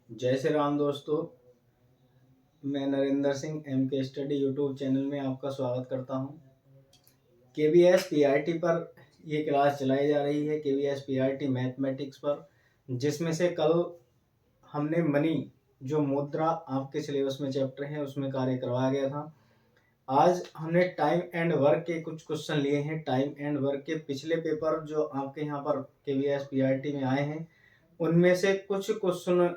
जय श्री राम दोस्तों, मैं Narendra Singh MK study YouTube channel में आपका स्वागत करता हूं। KVS PRT पर ये क्लास चलाई जा रही है, KVS PRT मैथमेटिक्स पर, जिसमें से कल हमने मनी जो मुद्रा आपके सिलेबस में चैप्टर है उसमें कार्य करवाया गया था। आज हमने टाइम एंड वर्क के कुछ क्वेश्चन लिए हैं। टाइम एंड वर्क के पिछले पेपर जो आपके यहाँ पर KVS PRT में आए हैं उनमें से कुछ क्वेश्चन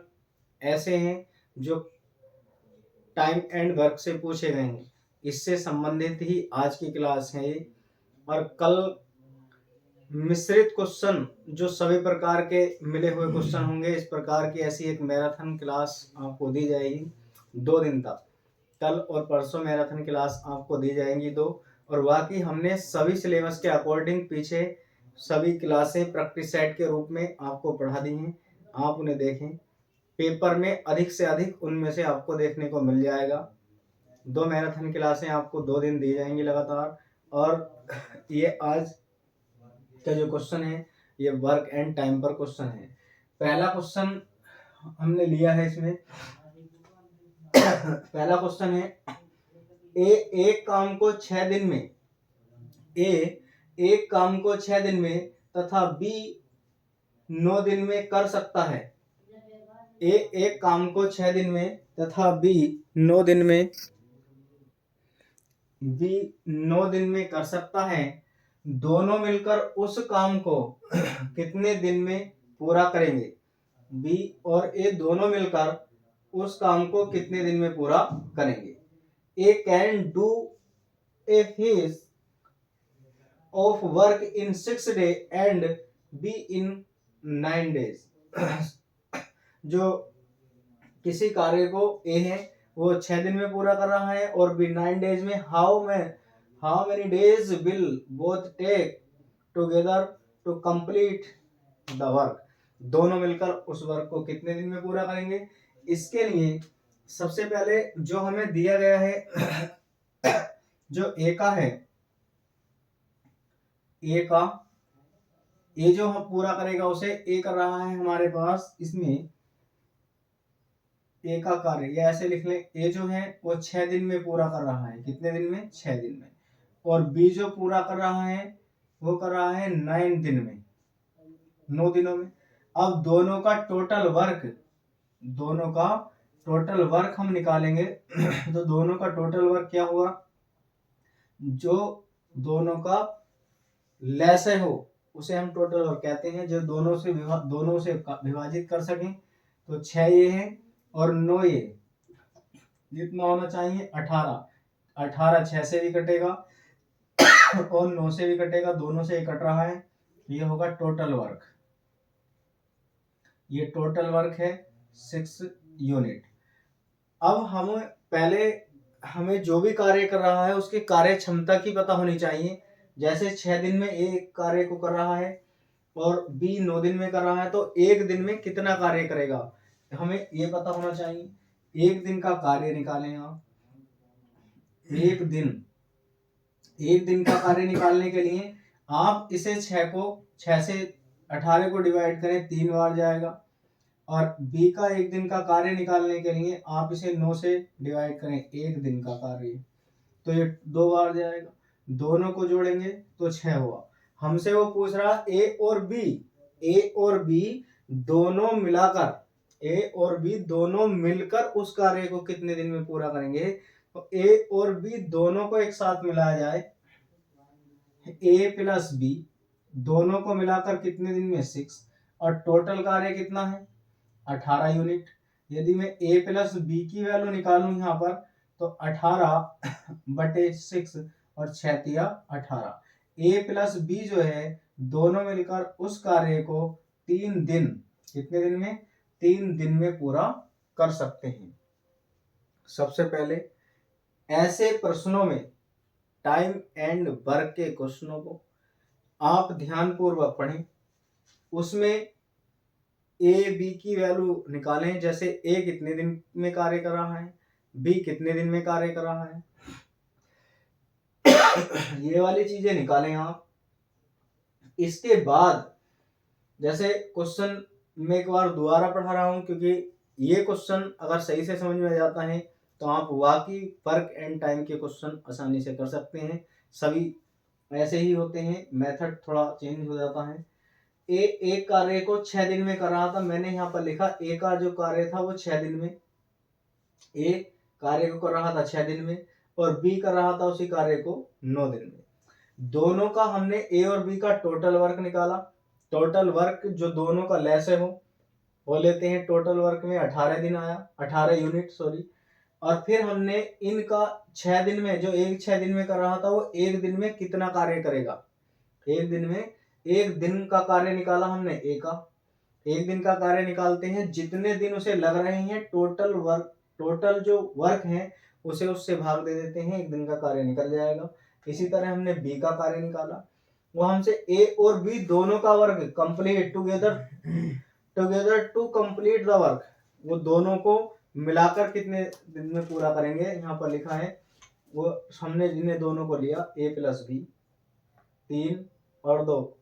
ऐसे हैं जो टाइम एंड वर्क से पूछे गए हैं। इससे संबंधित ही आज की क्लास है ये। और कल मिश्रित क्वेश्चन जो सभी प्रकार के मिले हुए क्वेश्चन होंगे, इस प्रकार की ऐसी एक मैराथन क्लास आपको दी जाएगी 2 दिन तक। कल और परसों मैराथन क्लास आपको दी जाएंगी 2, और बाकी हमने सभी सिलेबस के अकॉर्डिंग पीछे सभी क्लासें प्रैक्टिस सेट के रूप में आपको पढ़ा दी हैं। आप उन्हें देखें, पेपर में अधिक से अधिक उनमें से आपको देखने को मिल जाएगा। 2 मैराथन क्लासें आपको 2 दिन दी जाएंगी लगातार। और ये आज का जो क्वेश्चन है ये वर्क एंड टाइम पर क्वेश्चन है। पहला क्वेश्चन हमने लिया है इसमें। पहला क्वेश्चन है एक काम को 6 दिन में एक काम को 6 दिन में तथा B 9 दिन में कर सकता है। एक काम को 6 दिन में तथा B 9 दिन में कर सकता है। दोनों मिलकर उस काम को कितने दिन में पूरा करेंगे? B और A दोनों मिलकर उस काम को कितने दिन में पूरा करेंगे? A can do a piece of work in 6 days and B in 9 days। जो किसी कार्य को A है वो 6 दिन में पूरा कर रहा है और B 9 डेज में। How many days will both take together to complete the work? दोनों मिलकर उस वर्क को कितने दिन में पूरा करेंगे? इसके लिए सबसे पहले जो हमें दिया गया है जो A का है, A जो हम पूरा करेगा उसे A कर रहा है हमारे पास। इसमें A का कार्य या ऐसे लिख लें, A जो है वो 6 दिन में पूरा कर रहा है। कितने दिन में? 6 दिन में। और B जो पूरा कर रहा है वो कर रहा है 9 दिन में, 9 दिनों में। अब दोनों का टोटल वर्क हम निकालेंगे तो दोनों का टोटल वर्क क्या होगा? जो दोनों का लेस है हो उसे हम टोटल वर्क कहते हैं। जो दोनों से विभाजित कर सकें। तो 6 ये है और 9 ये, जितना होना चाहिए 18 6 से भी कटेगा और 9 से भी कटेगा, दोनों से कट रहा है। ये होगा टोटल वर्क। ये टोटल वर्क है 6 यूनिट। अब हमें जो भी कार्य कर रहा है उसकी कार्य क्षमता की पता होनी चाहिए। जैसे 6 दिन में एक कार्य को कर रहा है और B 9 दिन में कर रहा है, तो एक दिन में कितना कार्य करेगा हमें ये पता होना चाहिए। एक दिन का कार्य निकालें आप। एक दिन का कार्य निकालने के लिए आप इसे 6 से 18 को डिवाइड करें, 3 बार जाएगा। और B का एक दिन का कार्य निकालने के लिए आप इसे 9 से डिवाइड करें, एक दिन का कार्य, तो ये 2 बार जाएगा। दोनों को जोड़ेंगे तो 6 हुआ। हमसे वो पूछ रहा A और B दोनों मिलकर उस कार्य को कितने दिन में पूरा करेंगे। तो A और B दोनों को एक साथ मिलाया जाए, A प्लस B दोनों को मिलाकर कितने दिन में 6, और टोटल कार्य कितना है 18 यूनिट। यदि मैं A प्लस B की वैल्यू निकालूं यहाँ पर तो 18/6 और 6 तिया 18। A प्लस B जो है दोनों मिलकर उस कार्य को 3 दिन, कितने दिन में? 3 दिन में पूरा कर सकते हैं। सबसे पहले ऐसे प्रश्नों में टाइम एंड वर्क के क्वेश्चनों को आप ध्यानपूर्वक पढ़ें। उसमें A B की वैल्यू निकालें। जैसे A कितने दिन में कार्य कर रहा है, B कितने दिन में कार्य कर रहा है, ये वाली चीजें निकालें आप। इसके बाद जैसे क्वेश्चन मैं एक बार दोबारा पढ़ा रहा हूँ, क्योंकि ये क्वेश्चन अगर सही से समझ में आ जाता है तो आप वाकई वर्क एंड टाइम के क्वेश्चन आसानी से कर सकते हैं। सभी ऐसे ही होते हैं, मेथड थोड़ा चेंज हो जाता है। एक कार्य को 6 दिन में कर रहा था, मैंने यहाँ पर लिखा ए का जो कार्य था वो 6 दिन में, ए कार्य को कर रहा था 6 दिन में और बी कर रहा था उसी कार्य को 9 दिन में। दोनों का हमने ए और बी का टोटल वर्क निकाला। टोटल वर्क जो दोनों का लेस है वो लेते हैं। टोटल वर्क में 18 दिन आया, 18 यूनिट सॉरी। और फिर हमने इनका 6 दिन में, जो एक 6 दिन में कर रहा था वो एक दिन में कितना कार्य करेगा, एक दिन में एक दिन का कार्य निकाला हमने ए का। एक दिन का कार्य निकालते हैं, जितने दिन उसे लग रहे हैं टोटल जो वर्क है उसे उससे भाग दे देते हैं, एक दिन का कार्य निकल जाएगा। इसी तरह हमने बी का कार्य निकाला, वो हमसे ए और बी दोनों का work complete together to complete the work, वो दोनों को मिलाकर कितने दिन में पूरा करेंगे, यहाँ पर लिखा है। वो हमने जिन्हें दोनों को लिया ए प्लस बी, 3 और 2,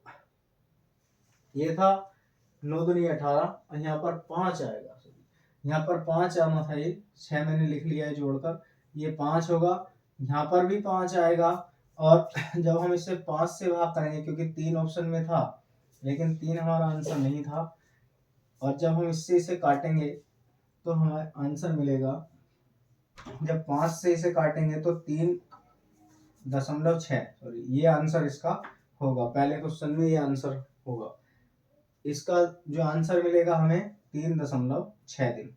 ये था 9 दूनी 18, और यहाँ पर 5 आएगा, यहाँ पर 5 आना था, ये 6 मैंने लिख लिया है जोड़कर, ये 5 होगा, यहाँ पर भी 5 आएगा। और जब हम इसे 5 से भाग करेंगे, क्योंकि 3 ऑप्शन में था लेकिन 3 हमारा आंसर नहीं था, और जब हम इससे इसे काटेंगे तो हमारा आंसर मिलेगा, जब 5 से इसे काटेंगे तो 3.6 सॉरी, ये आंसर इसका होगा। पहले क्वेश्चन में ये आंसर होगा, इसका जो आंसर मिलेगा हमें 3.6 दिन।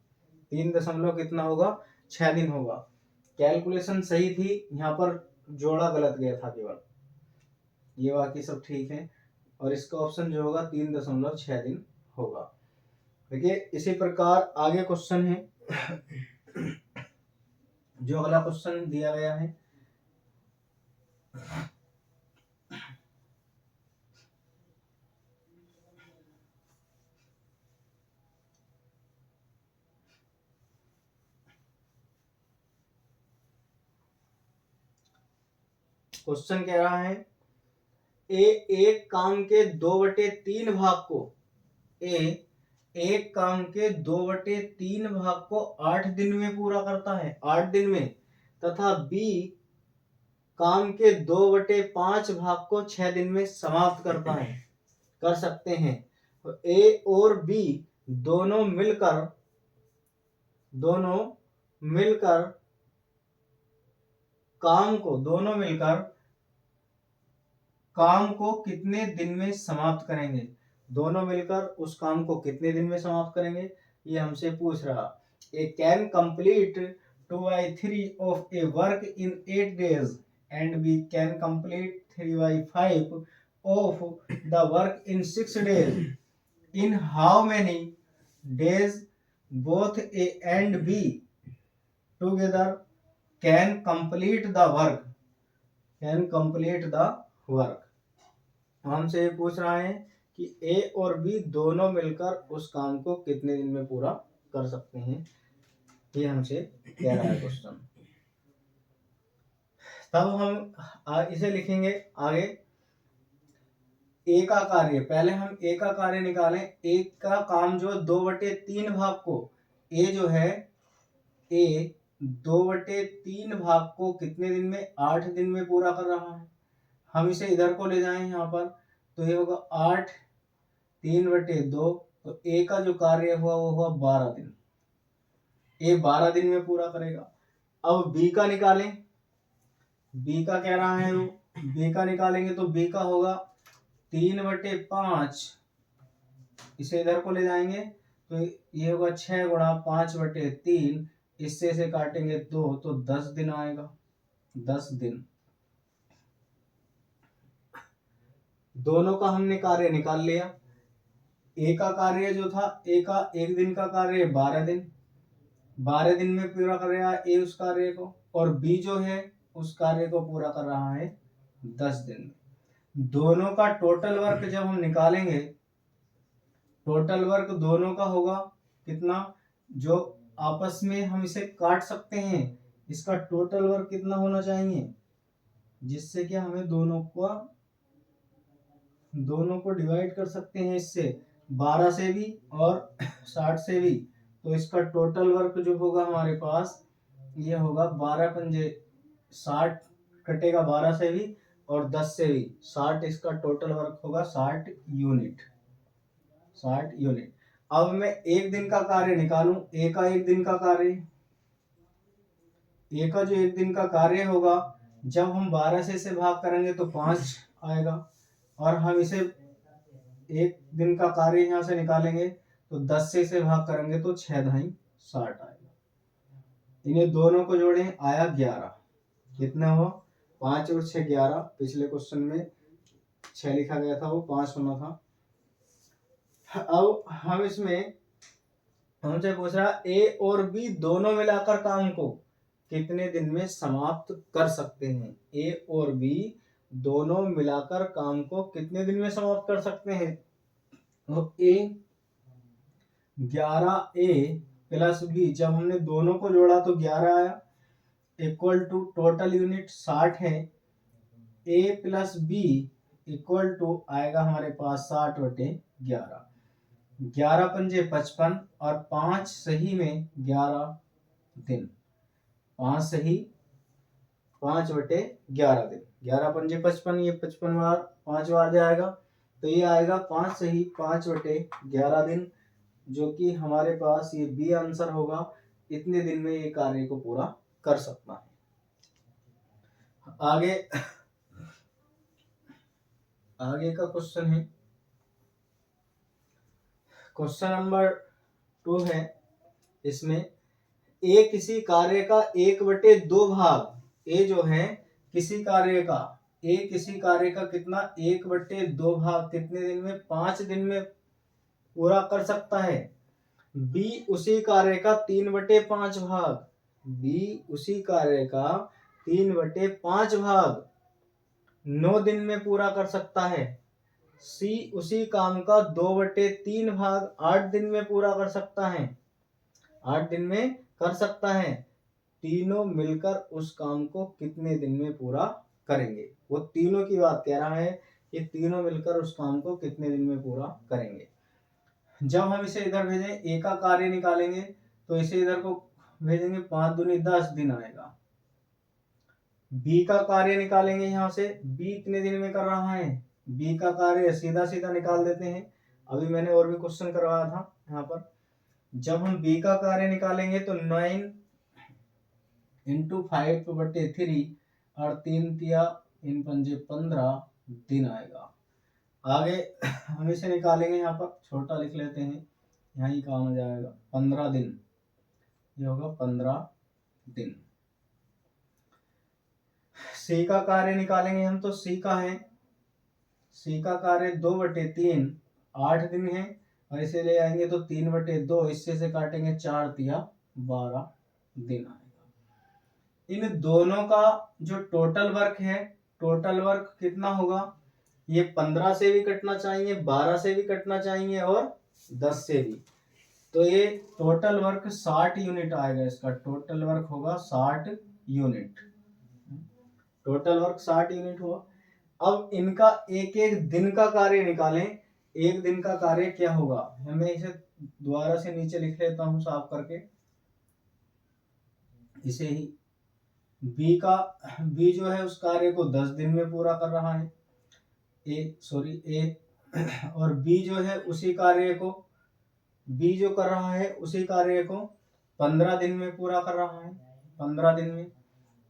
3 कितना होगा, 6 दिन होगा। कैलकुलेशन सही थी, यहाँ पर जोड़ा गलत गया था केवल, ये बाकी सब ठीक है। और इसका ऑप्शन जो होगा 3.6 दिन होगा। देखिए इसी प्रकार आगे क्वेश्चन है, जो अगला क्वेश्चन दिया गया है, क्वेश्चन कह रहा है एक काम के 2/3 भाग को, एक काम के 2/3 भाग को 8 दिन में पूरा करता है, 8 दिन में, तथा बी काम के 2/5 भाग को 6 दिन में समाप्त करता है, कर सकते हैं। तो ए और बी दोनों मिलकर काम को कितने दिन में समाप्त करेंगे, दोनों मिलकर उस काम को कितने दिन में समाप्त करेंगे, ये हमसे पूछ रहा। A can complete 2/3 of a work in 8 days and we can complete 3/5 of the work in 6 days. In how many days both A and B together can complete the work? हमसे ये पूछ रहा है कि ए और बी दोनों मिलकर उस काम को कितने दिन में पूरा कर सकते हैं, ये हमसे कह रहा है क्वेश्चन। तब हम इसे लिखेंगे आगे। ए का कार्य, पहले हम ए का कार्य निकालें। ए का काम जो 2/3 भाग को, ए जो है ए 2/3 भाग को कितने दिन में, 8 दिन में पूरा कर रहा है। हम इसे इधर को ले जाएं यहाँ पर, तो ये होगा 8 3/2, तो ए का जो कार्य हुआ वो हुआ 12 दिन, ए 12 दिन में पूरा करेगा। अब बी का निकालें, बी का कह रहा है वो, बी का निकालेंगे तो बी का होगा 3/5, इसे इधर को ले जाएंगे तो ये होगा 6 गुणा 5/3, इससे से काटेंगे 2 तो 10 दिन आएगा, 10 दिन। दोनों का हमने कार्य निकाल लिया। ए का कार्य जो था, ए का एक दिन का कार्य 12 दिन, 12 दिन में पूरा कर रहा है ए उस कार्य को, और बी जो है उस कार्य को पूरा कर रहा है 10 दिन में। दोनों का टोटल वर्क जब हम निकालेंगे, टोटल वर्क दोनों का होगा कितना, जो आपस में हम इसे काट सकते हैं, इसका टोटल वर्क कितना होना चाहिए, जिससे कि हमें दोनों को डिवाइड कर सकते हैं इससे, 12 से भी और 60 से भी, तो इसका टोटल वर्क जो होगा हमारे पास ये होगा 12 पंजे 60 कटेगा 12 से भी और 10 से भी 60, इसका टोटल वर्क होगा 60 यूनिट। 60 यूनिट। अब मैं एक दिन का कार्य निकालूं, ए का एक दिन का कार्य, ए का जो एक दिन का कार्य होगा, जब हम 12 से इसे भाग करेंगे तो 5 आएगा, और हम इसे एक दिन का कार्य यहाँ से निकालेंगे तो 10 से इसे भाग करेंगे तो 6 ढाई 60 आएगा। इन्हें दोनों को जोड़ें, आया 11। कितना हुआ? 5 और 6 11। पिछले क्वेश्चन में 6 लिखा गया था, वो 5 होना था। अब हम इसमें हमसे पूछ रहा ए और बी दोनों मिलाकर काम को कितने दिन में समाप्त कर सकते हैं। ए और बी दोनों मिलाकर काम को कितने दिन में समाप्त कर सकते हैं। तो ए 11A प्लस बी, जब हमने दोनों को जोड़ा तो 11 आया, इक्वल टू टोटल यूनिट 60 है। ए प्लस बी इक्वल टू आएगा हमारे पास 60/11। 11 पंजे 55 और 5 सही में 11 दिन। 5 सही 5/11 दिन। 11 पंजे 55, ये 55 बार 5 बार जाएगा, तो ये आएगा 5 सही 5/11 दिन, जो कि हमारे पास ये बी आंसर होगा। इतने दिन में ये कार्य को पूरा कर सकता है। आगे का क्वेश्चन है, क्वेश्चन नंबर 2 है। इसमें ए किसी कार्य का 1/2 भाग, ए जो है किसी कार्य का, ए किसी कार्य का कितना 1/2 भाग कितने दिन में? 5 दिन में पूरा कर सकता है। बी उसी कार्य का 3/5 भाग, बी उसी कार्य का 3/5 भाग 9 दिन में पूरा कर सकता है। सी उसी काम का 2/3 भाग 8 दिन में पूरा कर सकता है। 8 दिन में कर सकता है। तीनों मिलकर उस काम को कितने दिन में पूरा करेंगे? वो तीनों की बात कह रहा है, ये तीनों मिलकर उस काम को कितने दिन में पूरा करेंगे। जब हम इसे इधर भेजें, ए का कार्य निकालेंगे तो इसे इधर को भेजेंगे, 5 दूनी 10 दिन आएगा। बी का कार्य निकालेंगे, यहाँ से बी इतने दिन में कर रहा है, बी का कार्य सीधा सीधा निकाल देते हैं। अभी मैंने और भी क्वेश्चन करवाया था यहाँ पर। जब हम बी का कार्य निकालेंगे तो 9 × 5/3 और 3 तिया 3 पंजे 15 दिन आएगा। आगे हम इसे निकालेंगे, यहाँ पर छोटा लिख लेते हैं, यहाँ ही काम आ जाएगा। 15 दिन, ये होगा 15 दिन। सी का कार्य निकालेंगे हम, तो सी का है, सी का कार्य 2/3 8 दिन है, और इसे ले आएंगे तो 3/2, इससे से काटेंगे 4 तिया 12 दिन आएगा। इन दोनों का जो टोटल वर्क है, टोटल वर्क कितना होगा? ये 15 से भी कटना चाहिए, 12 से भी कटना चाहिए और 10 से भी। तो ये टोटल वर्क 60 यूनिट आएगा। इसका टोटल वर्क होगा 60 यूनिट। टोटल वर्क 60 यूनिट हुआ। अब इनका एक एक दिन का कार्य निकालें। एक दिन का कार्य क्या होगा? मैं इसे दोबारा से नीचे लिख लेता हूं साफ करके, इसे ही। बी जो है उस कार्य को 10 दिन में पूरा कर रहा है। ए और बी जो है उसी कार्य को, बी जो कर रहा है उसी कार्य को 15 दिन में पूरा कर रहा है, 15 दिन में।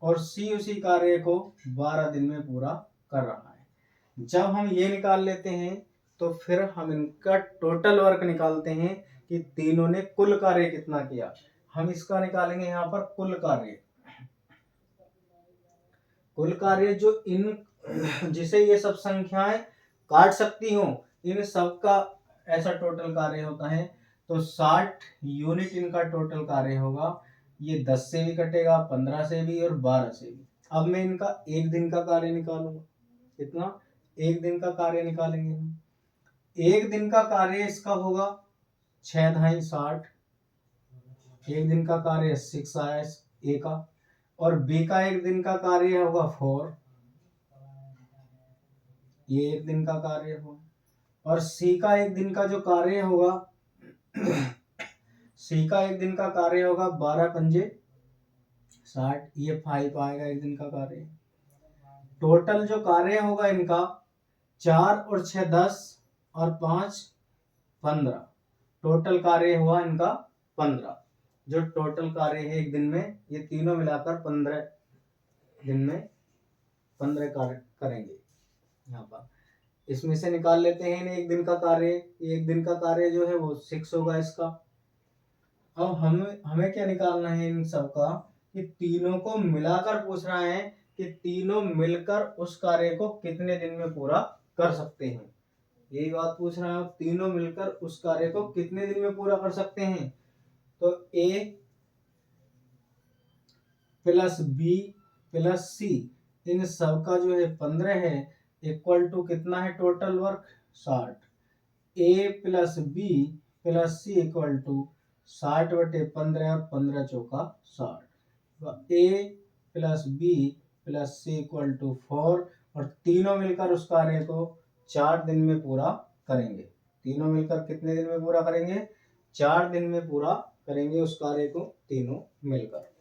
और सी उसी कार्य को 12 दिन में पूरा कर रहा है। जब हम ये निकाल लेते हैं तो फिर हम इनका टोटल वर्क निकालते हैं कि तीनों ने कुल कार्य कितना किया। हम इसका निकालेंगे यहाँ पर कुल कार्य। कुल कार्य जो इन जिसे ये सब संख्याएं काट सकती हो, इन सब का ऐसा टोटल कार्य होता है। तो 60 यूनिट इनका टोटल कार्य होगा। ये 10 से भी कटेगा, 15 से भी और 12 से भी। अब मैं इनका एक दिन का कार्य निकालूंगा। कितना? एक दिन का कार्य निकालेंगे हम। एक दिन का कार्य इसका होगा 6 ढाई 60। एक दिन का कार्य 6 आया ए का, और बी का एक दिन का कार्य होगा 4। ये एक दिन का कार्य होगा। और सी का एक दिन का जो कार्य होगा सी का एक दिन का कार्य होगा 12 पंजे 60, ये 5 आएगा एक दिन का कार्य। टोटल जो कार्य होगा इनका 4 और 6 10 और 5 15, टोटल कार्य हुआ इनका 15। जो टोटल कार्य है एक दिन में, ये तीनों मिलाकर 15 दिन में 15 कार्य करेंगे। यहाँ पर इसमें से निकाल लेते हैं एक दिन का कार्य। एक दिन का कार्य जो है वो 6 होगा इसका। अब हमें क्या निकालना है इन सब का, कि तीनों को मिलाकर पूछ रहा है कि तीनों मिलकर उस कार्य को कितने दिन में पूरा कर सकते हैं। यही बात पूछ रहा है, तीनों मिलकर उस कार्य को कितने दिन में पूरा कर सकते हैं। तो A plus B plus C, इन सब का जो है 15 है, इक्वल टू कितना है total work 60। A plus B plus C equal to 60/15 और 15 चौका 60। A plus B plus C equal to 4, और तीनों मिलकर उस कार्य को 4 दिन में पूरा करेंगे। तीनों मिलकर कितने दिन में पूरा करेंगे, 4 दिन में पूरा करेंगे उस कार्य को तीनों मिलकर।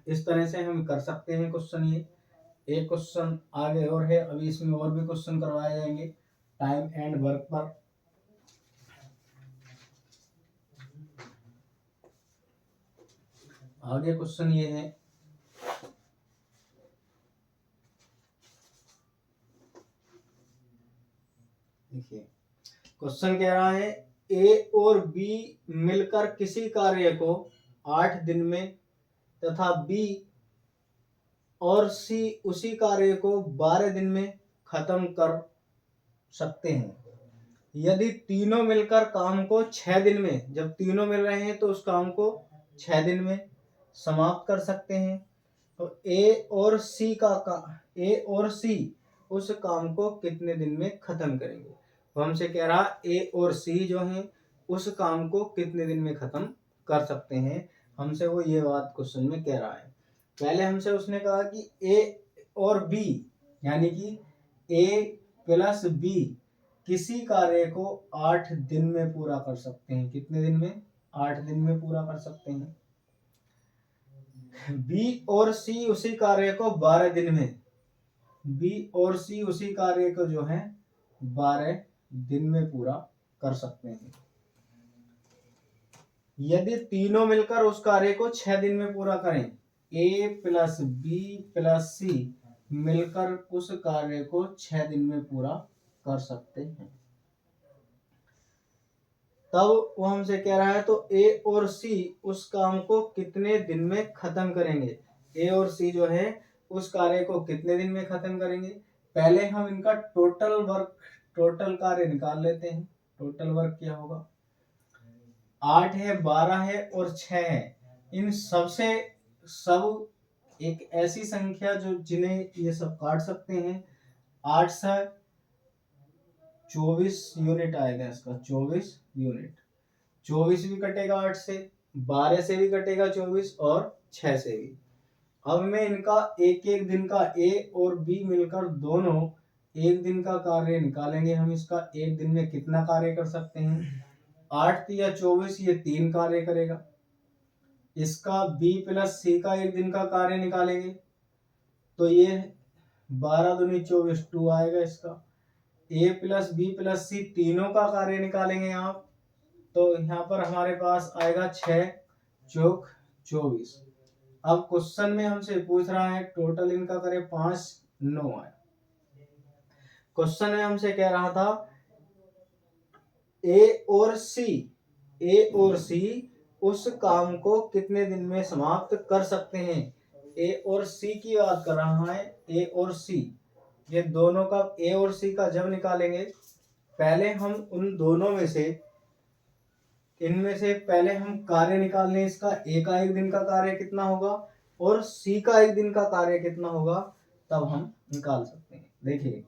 इस तरह से हम कर सकते हैं क्वेश्चन। ये एक क्वेश्चन आगे और है, अभी इसमें और भी क्वेश्चन करवाए जाएंगे टाइम एंड वर्क पर। आगे क्वेश्चन ये है, देखिए क्वेश्चन कह रहा है A और B मिलकर किसी कार्य को 8 दिन में तथा B और C उसी कार्य को 12 दिन में खत्म कर सकते हैं। यदि तीनों मिलकर काम को 6 दिन में, जब तीनों मिल रहे हैं तो उस काम को 6 दिन में समाप्त कर सकते हैं, तो A और C उस काम को कितने दिन में खत्म करेंगे। तो हमसे कह रहा A और C जो हैं उस काम को कितने दिन में खत्म कर सकते हैं, हमसे वो ये बात क्वेश्चन में कह रहा है। पहले हमसे उसने कहा कि A और B यानी कि A प्लस B किसी कार्य को 8 दिन में पूरा कर सकते हैं। कितने दिन में, 8 दिन में पूरा कर सकते हैं। B और C उसी कार्य को 12 दिन में, B और C उसी कार्य को जो है 12 दिन में पूरा कर सकते हैं। यदि तीनों मिलकर उस कार्य को 6 दिन में पूरा करें, A plus B plus C मिलकर उस कार्य को 6 दिन में पूरा कर सकते हैं। तब वो हमसे कह रहा है तो A और C उस काम को कितने दिन में खत्म करेंगे। A और C जो है उस कार्य को कितने दिन में खत्म करेंगे। पहले हम इनका टोटल कार्य निकाल लेते हैं। टोटल वर्क क्या होगा, 8 है, 12 है और 6 है। इन सबसे सब एक ऐसी संख्या जो जिन्हें ये सब काट सकते हैं। 8 से 24 यूनिट आएगा इसका, 24 यूनिट। 24 भी कटेगा 8 से, 12 से भी कटेगा 24 और 6 से भी। अब मैं इनका एक एक दिन का A और B मिलकर दोनों एक दिन का कार्य निकालेंगे। हम इसका एक दिन में कितना कार्य कर सकते हैं। 8 या 24, ये 3 कार्य करेगा। इसका B प्लस C का एक दिन का कार्य निकालेंगे तो ये 12 दूनी 24 2 आएगा इसका। A plus B plus C तीनों का कार्य निकालेंगे आप, तो यहाँ पर हमारे पास आएगा 6 चौक 24। अब क्वेश्चन में हमसे पूछ रहा है टोटल इनका करें 5 9 आया। क्वेश्चन में हमसे कह रहा था A और C उस काम को कितने दिन में समाप्त कर सकते हैं। A और C की बात कर रहा है। A और C ये दोनों का, A और C का जब निकालेंगे, पहले हम उन दोनों में से इनमें से पहले हम कार्य निकाल लें। इसका A का एक दिन का कार्य कितना होगा और C का एक दिन का कार्य कितना होगा, तब हम निकाल सकते हैं। देखिए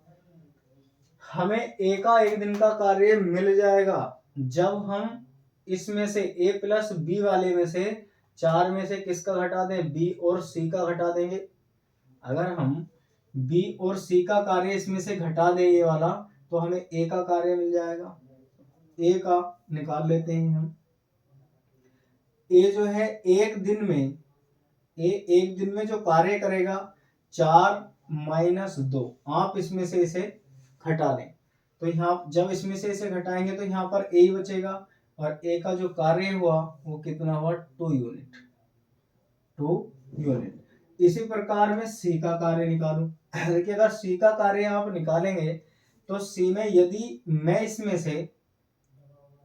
हमें A का एक दिन का कार्य मिल जाएगा जब हम इसमें से A प्लस B वाले में से 4 में से किसका घटा दें, B और C का घटा देंगे। अगर हम B और C का कार्य इसमें से घटा दें ये वाला, तो हमें ए का कार्य मिल जाएगा। ए का निकाल लेते हैं हम। ए जो है एक दिन में जो कार्य करेगा 4-2, आप इसमें से इसे घटा लें तो यहाँ जब इसमें से इसे घटाएंगे तो यहाँ पर ए ही बचेगा और ए का जो कार्य हुआ वो कितना हुआ 2 यूनिट। इसी प्रकार में सी का कार्य निकालूं। देखिए अगर सी का कार्य आप निकालेंगे तो सी में यदि मैं इसमें से,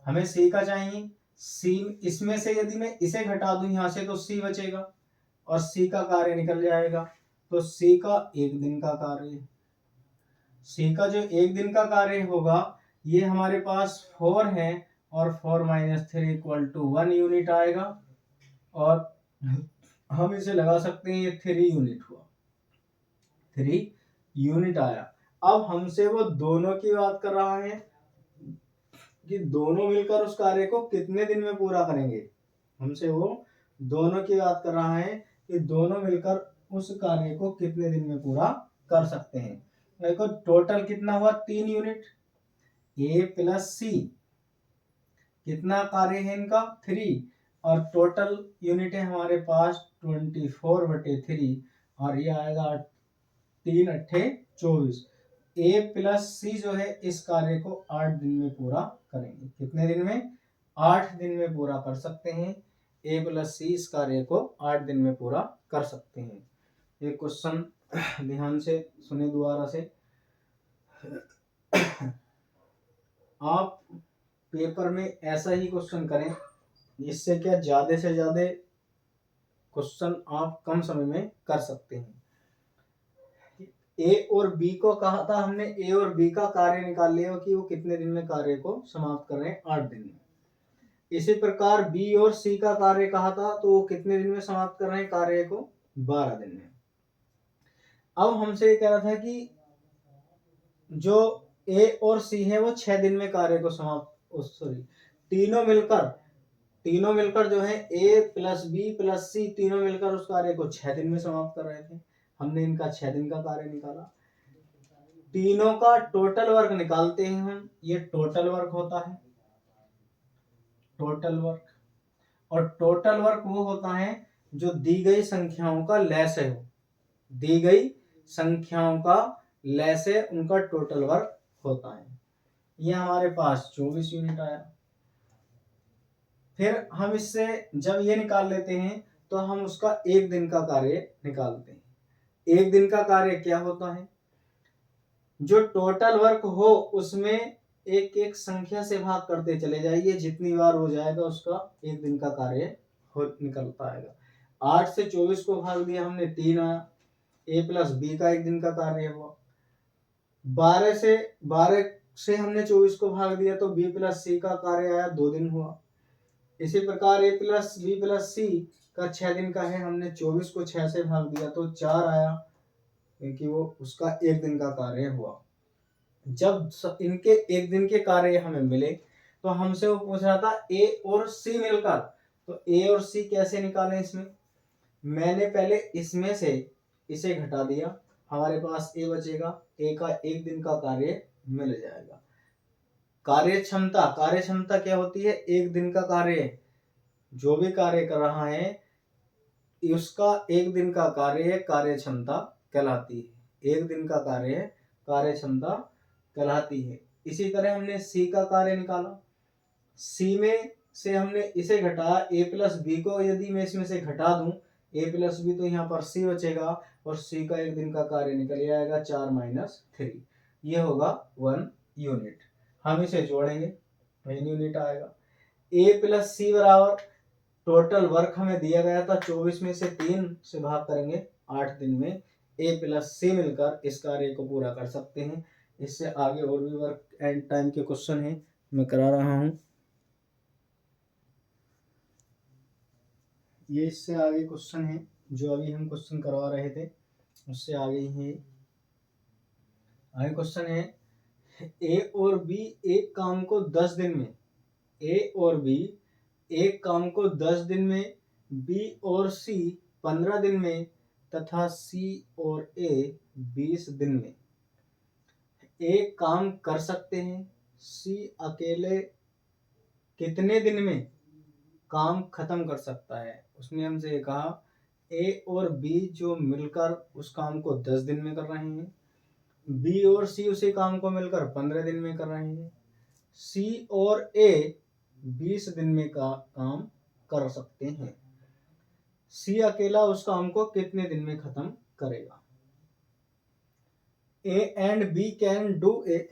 हमें सी का चाहिए, सी इसमें से यदि मैं इसे घटा दूं यहाँ से तो सी बचेगा और सी का कार्य निकल जाएगा। तो सी का एक दिन का कार्य, सी का जो एक दिन का कार्य होगा ये हमारे पास 4 है और 4 - 3 = 1 यूनिट आएगा और हम इसे लगा सकते हैं, ये 3 यूनिट हुआ, 3 यूनिट आया। अब हमसे वो दोनों की बात कर रहा है कि दोनों मिलकर उस कार्य को कितने दिन में पूरा करेंगे। हमसे वो दोनों की बात कर रहा है कि दोनों मिलकर उस कार्य को कितने दिन में पूरा कर सकते हैं। देखो टोटल कितना हुआ 3 यूनिट, ए प्लस सी कितना कार्य है इनका 3 और टोटल यूनिट है हमारे पास 24/3 और ये आएगा 3 × 8 = 24। ए प्लस सी जो है इस कार्य को 8 दिन में पूरा करेंगे। कितने दिन में? 8 दिन में पूरा कर सकते हैं। ए प्लस सी इस कार्य को 8 दिन में पूरा कर सकते हैं। ये क्वेश्चन ध्यान से सुने दोबारा से। आप पेपर में ऐसा ही क्वेश्चन करें जिससे क्या ज्यादा से ज्यादा क्वेश्चन आप कम समय में कर सकते हैं। ए और बी को कहा था हमने, ए और बी का कार्य निकाल लिया कि वो कितने दिन में कार्य को समाप्त कर रहे हैं, 8 दिन में। इसी प्रकार बी और सी का कार्य कहा था तो वो कितने दिन में समाप्त कर रहे हैं कार्य को, 12 दिन में। अब हमसे ये कह रहा था कि जो ए और सी है वो 6 दिन में कार्य को समाप्त, तीनों मिलकर जो है ए प्लस बी प्लस सी तीनों मिलकर उस कार्य को 6 दिन में समाप्त कर रहे थे। हमने इनका 6 दिन का कार्य निकाला। तीनों का टोटल वर्क निकालते हैं हम, ये टोटल वर्क होता है, टोटल वर्क। और टोटल वर्क वो होता है जो दी गई संख्याओं का लैसे हो, दी गई संख्याओं का लैसे उनका टोटल वर्क होता है। ये हमारे पास 24 यूनिट आया। फिर हम इससे जब ये निकाल लेते हैं तो हम उसका एक दिन का कार्य निकालते हैं। एक दिन का कार्य क्या होता है, जो टोटल वर्क हो उसमें एक एक संख्या से भाग करते चले जाइए, जितनी बार हो जाएगा उसका एक दिन का कार्य निकलता आएगा। 8 से 24 को भाग दिया हमने, 3 आया। ए प्लस बी का एक दिन का कार्य हुआ। 12 से हमने 24 को भाग दिया तो बी प्लस सी का कार्य आया, 2 दिन हुआ। इसी प्रकार ए प्लस बी प्लस सी का 6 दिन का है, हमने 24 को 6 से भाग दिया तो 4 आया, क्योंकि वो उसका एक दिन का कार्य हुआ। जब इनके एक दिन के कार्य हमें मिले तो हमसे वो पूछ रहा था ए और सी मिलकर, तो ए और सी कैसे निकालें। इसमें मैंने पहले इसमें से इसे घटा दिया, हमारे पास ए बचेगा, ए का एक दिन का कार्य मिल जाएगा। कार्य क्षमता क्या होती है, एक दिन का कार्य, जो भी कार्य कर रहा है उसका एक दिन का कार्य कार्य क्षमता कहलाती है। एक दिन का कार्य कार्य क्षमता कहलाती है। इसी तरह हमने सी का कार्य निकाला, सी में से हमने इसे घटाया, ए प्लस बी को यदि मैं इसमें से घटा दूं, ए प्लस बी तो यहाँ पर सी बचेगा और सी का एक दिन का कार्य निकल आएगा 4 - 3, ये होगा 1 यूनिट। हम इसे जोड़ेंगे 1 यूनिट आएगा। ए प्लस सी बराबर टोटल वर्क हमें दिया गया था 24 में से 3 से भाग करेंगे 8 दिन में ए प्लस सी मिलकर इस कार्य को पूरा कर सकते हैं। इससे आगे और भी वर्क एंड टाइम के क्वेश्चन हैं, मैं करा रहा हूँ। ये इससे आगे क्वेश्चन है जो अभी हम क्वेश्चन करवा रहे थे, उससे आगे ही आगे क्वेश्चन है। ए और बी एक काम को 10 दिन में, ए और बी एक काम को 10 दिन में, बी और सी 15 दिन में तथा सी और ए 20 दिन में एक काम कर सकते हैं, सी अकेले कितने दिन में काम खत्म कर सकता है। उसने हमसे ये कहा ए और बी जो मिलकर उस काम को 10 दिन में कर रहे हैं, बी और सी उसी काम को मिलकर 15 दिन में कर रहे हैं, सी और ए 20 दिन में का काम कर सकते हैं। सी अकेला उस काम को कितने दिन में खत्म करेगा। A and B can do A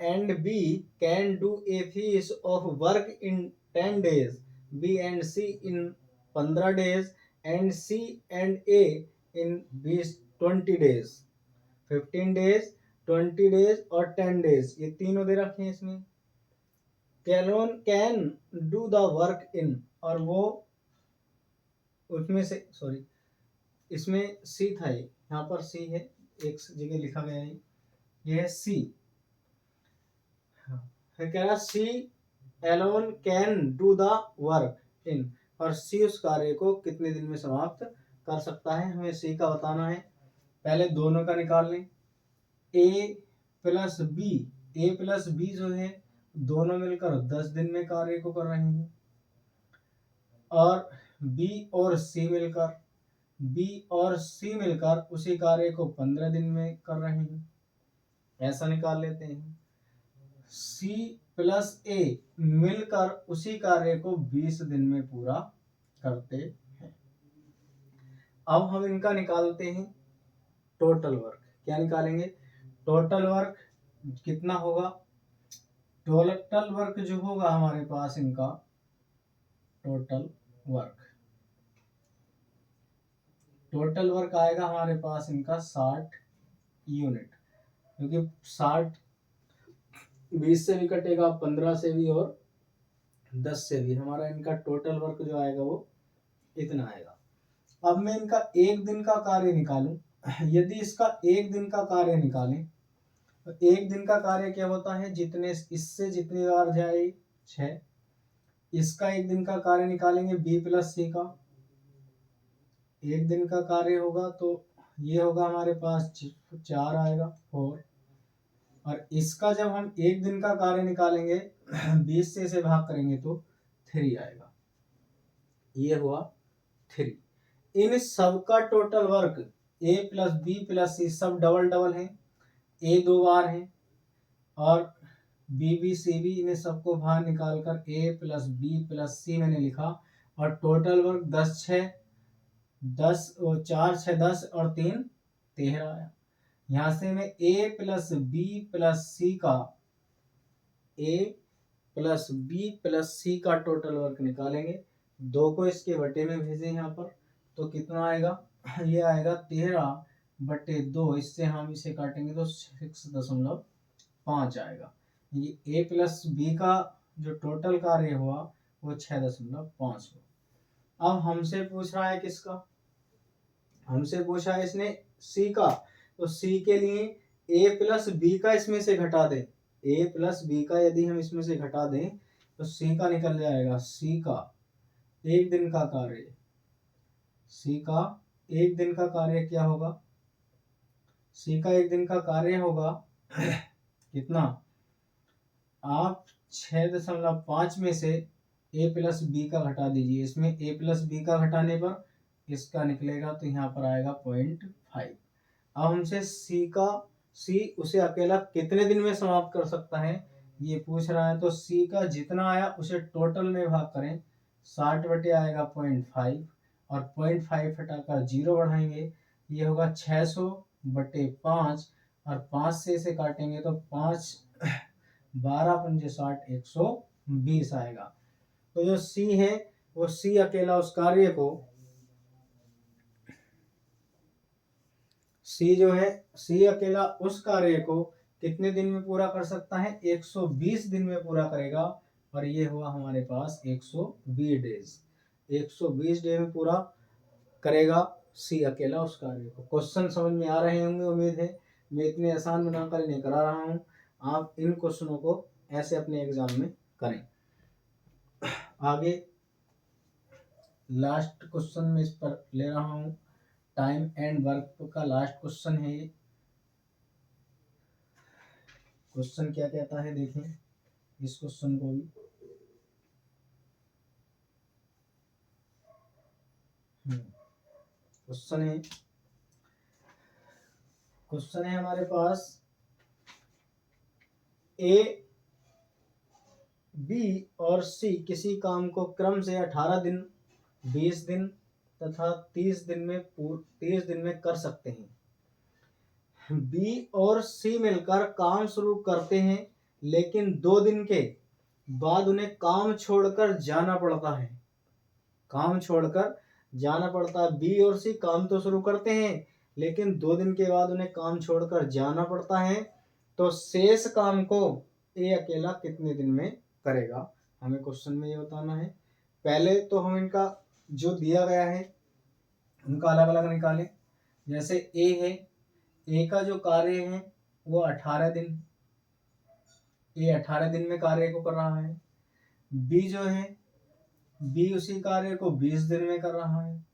and B can do a piece of work in 10 days, B and C in 15 days, and C and A in 20 days, 15 days, 20 days और 10 days, ये तीनों दे रखे हैं इसमें। Can do the work in, और वो उसमें से सॉरी इसमें सी था, ये यहाँ पर सी है, एक जगह लिखा गया है, ये है सी। फिर कह रहा C alone can do the work in, और सी उस कार्य को कितने दिन में समाप्त कर सकता है, हमें सी का बताना है। पहले दोनों का निकाल लें, ए प्लस बी जो है दोनों मिलकर 10 दिन में कार्य को कर रहे हैं, और बी और सी मिलकर उसी कार्य को 15 दिन में कर रहे हैं। ऐसा निकाल लेते हैं, सी प्लस ए मिलकर उसी कार्य को 20 दिन में पूरा करते हैं। अब हम इनका निकालते हैं टोटल वर्क। क्या निकालेंगे, टोटल वर्क कितना होगा। टोटल वर्क जो होगा हमारे पास इनका टोटल वर्क आएगा हमारे पास इनका 60 यूनिट, क्योंकि 60 20 से भी कटेगा, 15 से भी और 10 से भी, हमारा इनका टोटल वर्क जो आएगा वो इतना आएगा। अब मैं इनका एक दिन का कार्य निकालूं, यदि इसका एक दिन का कार्य निकालें तो एक दिन का कार्य क्या होता है, जितने इससे जितनी बार जाए 6, इसका एक दिन का कार्य निकालेंगे बी प्लस सी का, एक दिन का कार्य होगा तो ये होगा हमारे पास 4 आएगा 4, और इसका जब हम एक दिन का कार्य निकालेंगे 20 से इसे भाग करेंगे तो 3 आएगा, ये हुआ 3। इन सब का टोटल वर्क ए प्लस बी प्लस सी सब डबल डबल है, ए 2 बार है और बी सी बी, इन्हें सबको बाहर निकाल कर ए प्लस बी प्लस सी मैंने लिखा, और टोटल वर्क 10 6 10 और 4 6 10 और 3 13 आया। यहाँ से मैं ए प्लस बी प्लस सी का टोटल वर्क निकालेंगे, 2 को इसके बटे में भेजें यहाँ पर, तो कितना आएगा, ये आएगा 13/2, इससे हम इसे काटेंगे तो 6.5 आएगा। ये ए प्लस बी का जो टोटल कार्य हुआ वो 6.5 हुआ। अब हमसे पूछ रहा है किसका, हमसे पूछा है इसने सी का, तो सी के लिए ए प्लस बी का इसमें से घटा दें, ए प्लस बी का यदि हम इसमें से घटा दें तो सी का निकल जाएगा, सी का एक दिन का कार्य, सी का एक दिन का कार्य क्या होगा, सी का एक दिन का कार्य होगा कितना, आप 6.5 में से ए प्लस बी का घटा दीजिए, इसमें ए प्लस बी का घटाने पर इसका निकलेगा तो यहाँ पर आएगा 0.5। अब हमसे सी उसे अकेला कितने दिन में समाप्त कर सकता है ये पूछ रहा है, तो सी का जितना आया उसे टोटल में भाग करें, 60 बटे आएगा 0.5 और 0.5 हटाकर 0 बढ़ाएंगे, ये होगा 600/5 और 5 से इसे काटेंगे तो 5 12 पंजे 60 120 आएगा। तो जो सी है वो सी अकेला उस कार्य को, सी जो है सी अकेला उस कार्य को कितने दिन में पूरा कर सकता है, 120 दिन में पूरा करेगा, और ये हुआ हमारे पास 120 डेज, 120 डे में पूरा करेगा सी अकेला उस कार्य को। क्वेश्चन समझ में आ रहे होंगे, उम्मीद है। मैं इतने आसान बनाकर इन्हें करा रहा हूँ, आप इन क्वेश्चनों को ऐसे अपने एग्जाम में करें। आगे लास्ट क्वेश्चन में इस पर ले रहा हूँ, टाइम एंड वर्क का लास्ट क्वेश्चन है ये। क्वेश्चन क्या कहता है देखें इस क्वेश्चन को भी। क्वेश्चन है हमारे पास ए, बी और सी किसी काम को क्रम से 18 दिन, 20 दिन तथा 30 दिन में कर सकते हैं। बी और सी मिलकर काम शुरू करते हैं, लेकिन 2 दिन के बाद उन्हें काम छोड़कर जाना पड़ता है। बी और सी काम तो शुरू करते हैं, लेकिन 2 दिन के बाद उन्हें काम छोड़कर जाना पड़ता है। तो शेष काम को ए अकेला कितने दिन में करेगा, हमें क्वेश्चन में ये बताना है। पहले तो हम इनका जो दिया गया है उनका अलग अलग निकालें। जैसे ए है, ए का जो कार्य है वो 18 दिन, ए 18 दिन में कार्य को कर रहा है। बी जो है, बी उसी कार्य को 20 दिन में कर रहा है,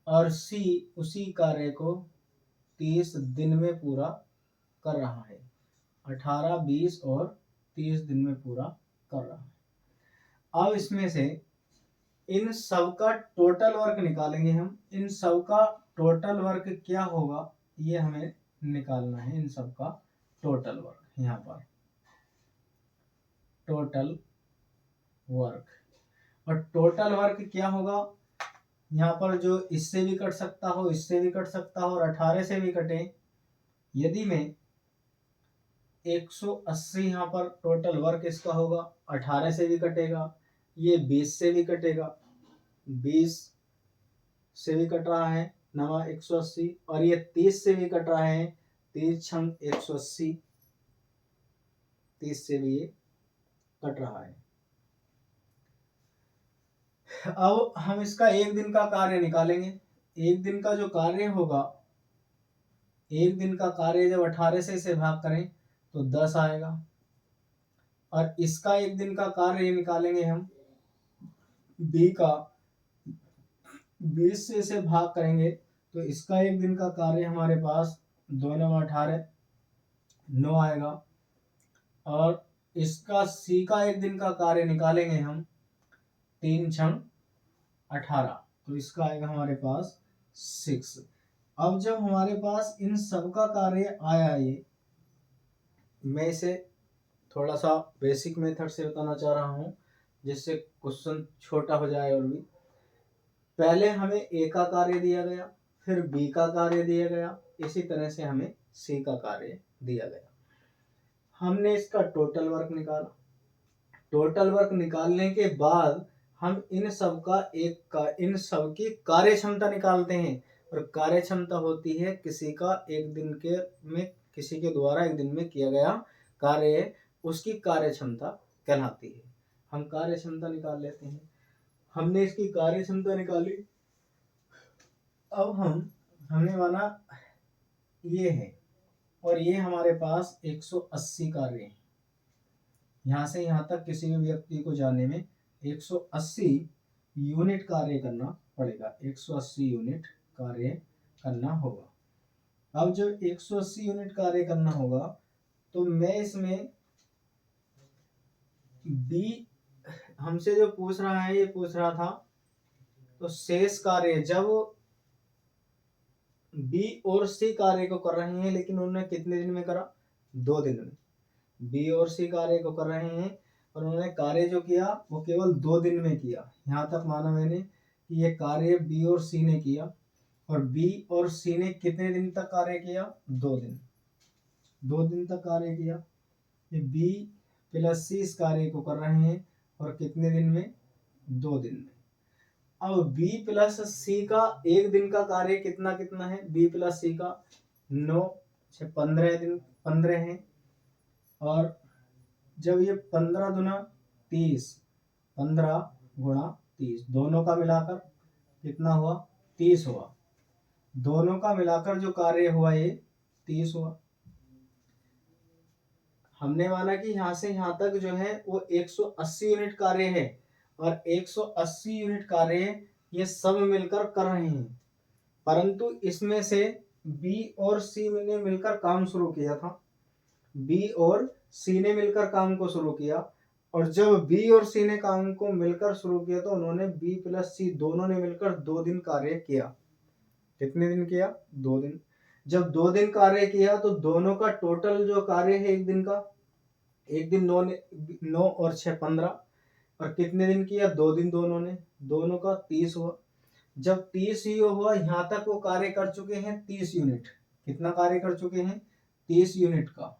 और सी उसी कार्य को 30 दिन में पूरा कर रहा है। 18, 20 और 30 दिन में पूरा कर रहा है। अब इसमें से इन सब का टोटल वर्क निकालेंगे हम। इन सब का टोटल वर्क क्या होगा ये हमें निकालना है। इन सब का टोटल वर्क, यहाँ पर टोटल वर्क, और टोटल वर्क क्या होगा, यहाँ पर जो इससे भी कट सकता हो, इससे भी कट सकता हो, और 18 से भी कटे। यदि मैं 180 यहाँ पर टोटल वर्क इसका होगा, 18 से भी कटेगा, ये 20 से भी कटेगा, 20 से भी कट रहा है नवा 180, और ये 30 से भी कट रहा है, 30 छंग 180, 30 से भी ये कट रहा है। अब हम इसका एक दिन का कार्य निकालेंगे। एक दिन का जो कार्य होगा, एक दिन का कार्य जब 18 से इसे भाग करें तो 10 आएगा, और इसका एक दिन का कार्य निकालेंगे हम, बी का 20 से इसे भाग करेंगे तो इसका एक दिन का कार्य हमारे पास 2 9 18 9 आएगा, और इसका सी का एक दिन का कार्य निकालेंगे हम 3 छंग 18, तो इसका आएगा हमारे पास 6। अब जब हमारे पास इन सब का कार्य आया, ये मैं इसे थोड़ा सा बेसिक मेथड से बताना चाह रहा हूँ जिससे क्वेश्चन छोटा हो जाए। और भी पहले हमें ए का कार्य दिया गया, फिर बी का कार्य दिया गया, इसी तरह से हमें सी का कार्य दिया गया। हमने इसका टोटल वर्क निकाला। टोटल वर्क निकालने के बाद हम इन सब की कार्य क्षमता निकालते हैं, और कार्य क्षमता होती है किसी के द्वारा एक दिन में किया गया कार्य, उसकी कार्य क्षमता कहलाती है। हम कार्य क्षमता निकाल लेते हैं। हमने इसकी कार्य क्षमता निकाली। अब हमने माना ये है, और ये हमारे पास 180 कार्य है। यहाँ से यहाँ तक किसी भी व्यक्ति को जाने में 180 यूनिट कार्य करना पड़ेगा, 180 यूनिट कार्य करना होगा। अब जब 180 यूनिट कार्य करना होगा तो मैं इसमें बी हमसे जो पूछ रहा है, ये पूछ रहा था तो शेष कार्य, जब बी और सी कार्य को कर रहे हैं लेकिन उन्होंने कितने दिन में करा, 2 दिन में। बी और सी कार्य को कर रहे हैं और उन्होंने कार्य जो किया वो केवल 2 दिन में किया। यहाँ तक माना मैंने कि ये कार्य बी और सी ने किया, और बी और सी ने कितने दिन तक कार्य किया, 2 दिन। 2 दिन तक कार्य किया। ये बी प्लस सी इस कार्य को कर रहे हैं और कितने दिन में, 2 दिन में। अब बी प्लस सी का एक दिन का कार्य कितना कितना है, बी प्लस सी का 9 से 15 दिन, 15 है। और जब ये 15 दूना 30, 15 गुणा 30, दोनों का मिलाकर कितना हुआ, 30 हुआ। दोनों का मिलाकर जो कार्य हुआ ये 30 हुआ। हमने माना कि यहाँ से यहाँ तक जो है वो 180 यूनिट कार्य है, और 180 यूनिट कार्य ये सब मिलकर कर रहे हैं, परंतु इसमें से बी और सी ने मिलकर काम शुरू किया था। बी और सी ने मिलकर काम को शुरू किया, और जब बी और सी ने काम को मिलकर शुरू किया तो उन्होंने बी प्लस सी दोनों ने मिलकर 2 दिन कार्य किया। कितने दिन किया? 2 दिन। जब 2 दिन कार्य किया तो दोनों का टोटल जो कार्य है एक दिन का, एक दिन 9 और 6 15, और कितने दिन किया? 2 दिन दोनों ने, दोनों का 30 हुआ। जब 30 ही हुआ, यहाँ तक वो कार्य कर चुके हैं 30 यूनिट। कितना कार्य कर चुके हैं? 30 यूनिट का।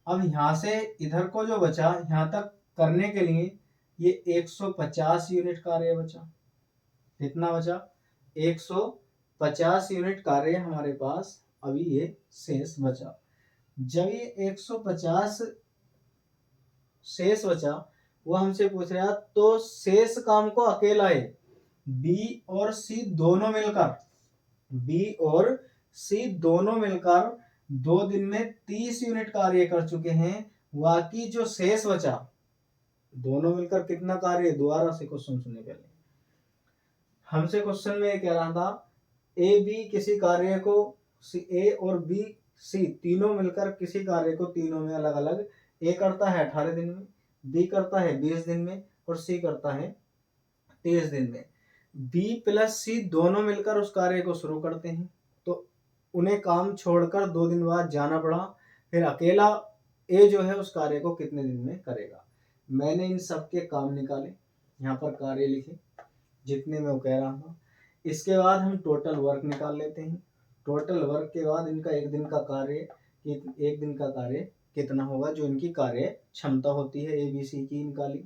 अब यहाँ से इधर को जो बचा, यहाँ तक करने के लिए ये 150 यूनिट कार्य बचा। कितना बचा? 150 यूनिट कार्य हमारे पास अभी ये शेष बचा। जब ये 150 शेष बचा, वो हमसे पूछ रहा तो शेष काम को अकेला है बी और सी दोनों मिलकर, बी और सी दोनों मिलकर 2 दिन में 30 यूनिट कार्य कर चुके हैं। बाकी जो शेष बचा, दोनों मिलकर कितना कार्य? दोबारा से क्वेश्चन सुनने पहले। हमसे क्वेश्चन में कह रहा था ए बी किसी कार्य को, ए और बी सी तीनों मिलकर किसी कार्य को तीनों में अलग अलग, ए करता है 18 दिन में, बी करता है 20 दिन में, और सी करता है 30 दिन में। बी प्लस सी दोनों मिलकर उस कार्य को शुरू करते हैं, तो उन्हें काम छोड़कर 2 दिन बाद जाना पड़ा। फिर अकेला ए जो है उस कार्य को कितने दिन में करेगा? मैंने इन सब के काम निकाले, यहाँ पर कार्य लिखे जितने में वो कह रहा था। इसके बाद हम टोटल वर्क निकाल लेते हैं। टोटल वर्क के बाद इनका एक दिन का कार्य, एक दिन का कार्य कितना होगा, जो इनकी कार्य क्षमता होती है ए बी सी की निकाली।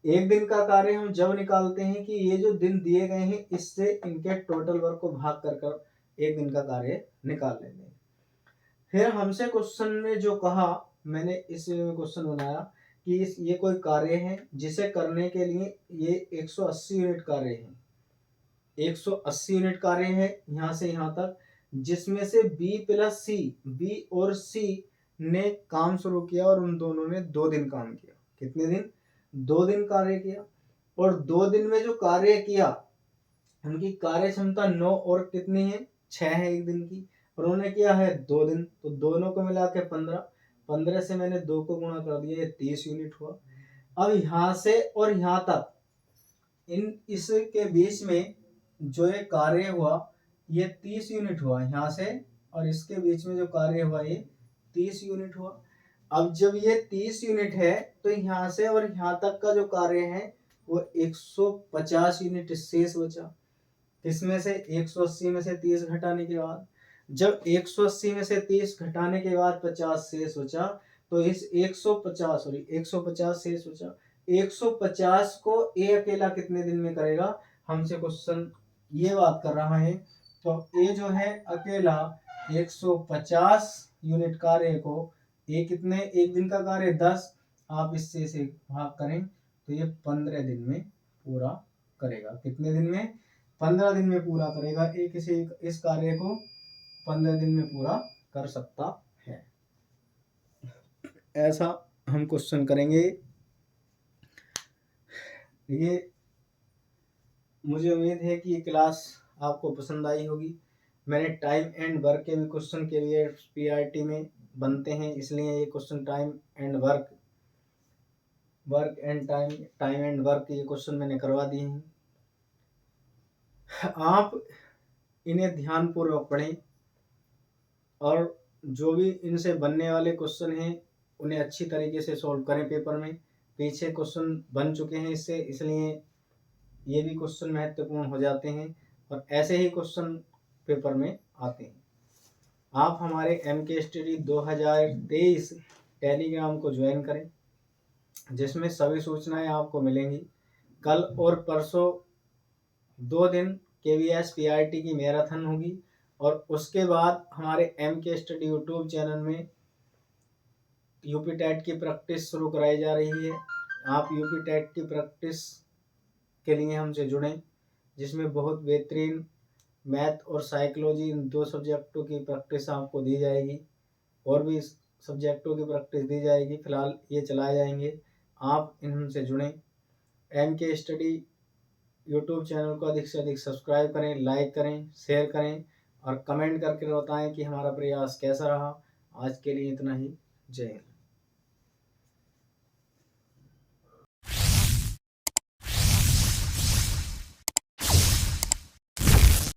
एक दिन का कार्य हम जब निकालते हैं कि ये जो दिन दिए गए हैं इससे इनके टोटल वर्क को भाग कर एक दिन का कार्य निकाल लेते हैं। फिर हमसे क्वेश्चन में जो कहा, मैंने इस क्वेश्चन बनाया कि ये कोई कार्य है जिसे करने के लिए ये 180 यूनिट कार्य है, 180 यूनिट कार्य है यहाँ से यहाँ तक, जिसमें से बी प्लस सी, बी और सी ने काम शुरू किया और उन दोनों ने 2 दिन काम किया। कितने दिन? 2 दिन कार्य किया। और 2 दिन में जो कार्य किया उनकी कार्य क्षमता 9 और कितनी है? 6 है एक दिन की, और उन्होंने किया है 2 दिन, तो दोनों को मिला के 15, 15 से मैंने 2 को गुणा कर दिया, ये 30 यूनिट हुआ। अब यहाँ से और यहाँ तक इसके बीच में जो ये कार्य हुआ ये 30 यूनिट हुआ, यहाँ से और इसके बीच में जो कार्य हुआ ये 30 यूनिट हुआ। अब जब ये 30 यूनिट है तो यहाँ से और यहाँ तक का जो कार्य है वो 150 यूनिट शेष बचा। इसमें से 180 में से 30 घटाने के बाद, जब 180 में से 30 घटाने के बाद 50 शेष बचा, तो इस 150 शेष बचा। 150 को ए अकेला कितने दिन में करेगा? हमसे क्वेश्चन ये बात कर रहा है। तो ए जो है अकेला 150 यूनिट कार्य को, ए कितने, एक दिन का कार्य 10, आप इससे से भाग करें तो ये 15 दिन में पूरा करेगा। कितने दिन में? 15 दिन में पूरा करेगा। ए किसी इस कार्य को 15 दिन में पूरा कर सकता है। ऐसा हम क्वेश्चन करेंगे। ये मुझे उम्मीद है कि ये क्लास आपको पसंद आई होगी। मैंने टाइम एंड वर्क के भी क्वेश्चन के लिए पीआरटी में बनते हैं, इसलिए ये question time and work and time and work ये क्वेश्चन मैंने करवा दिए हैं। आप इन्हें ध्यानपूर्वक पढ़ें और जो भी इनसे बनने वाले क्वेश्चन हैं उन्हें अच्छी तरीके से सॉल्व करें पेपर में। पीछे क्वेश्चन बन चुके हैं इससे, इसलिए ये भी क्वेश्चन महत्वपूर्ण हो जाते हैं और ऐसे ही क्वेश्चन पेपर में आते हैं। आप हमारे MK स्टडी 2023 टेलीग्राम को ज्वाइन करें, जिसमें सभी सूचनाएं आपको मिलेंगी। कल और परसों 2 दिन KVS PRT की मैराथन होगी और उसके बाद हमारे MK स्टडी यूट्यूब चैनल में यूपी टेट की प्रैक्टिस शुरू कराई जा रही है। आप यूपी टेट की प्रैक्टिस के लिए हमसे जुड़ें, जिसमें बहुत बेहतरीन मैथ और साइकोलॉजी इन 2 सब्जेक्टों की प्रैक्टिस आपको दी जाएगी, और भी सब्जेक्टों की प्रैक्टिस दी जाएगी। फिलहाल ये चलाए जाएंगे, आप इनसे जुड़ें। MK स्टडी यूट्यूब चैनल को अधिक से अधिक सब्सक्राइब करें, लाइक करें, शेयर करें और कमेंट करके बताएं कि हमारा प्रयास कैसा रहा। आज के लिए इतना ही। जय हिंद।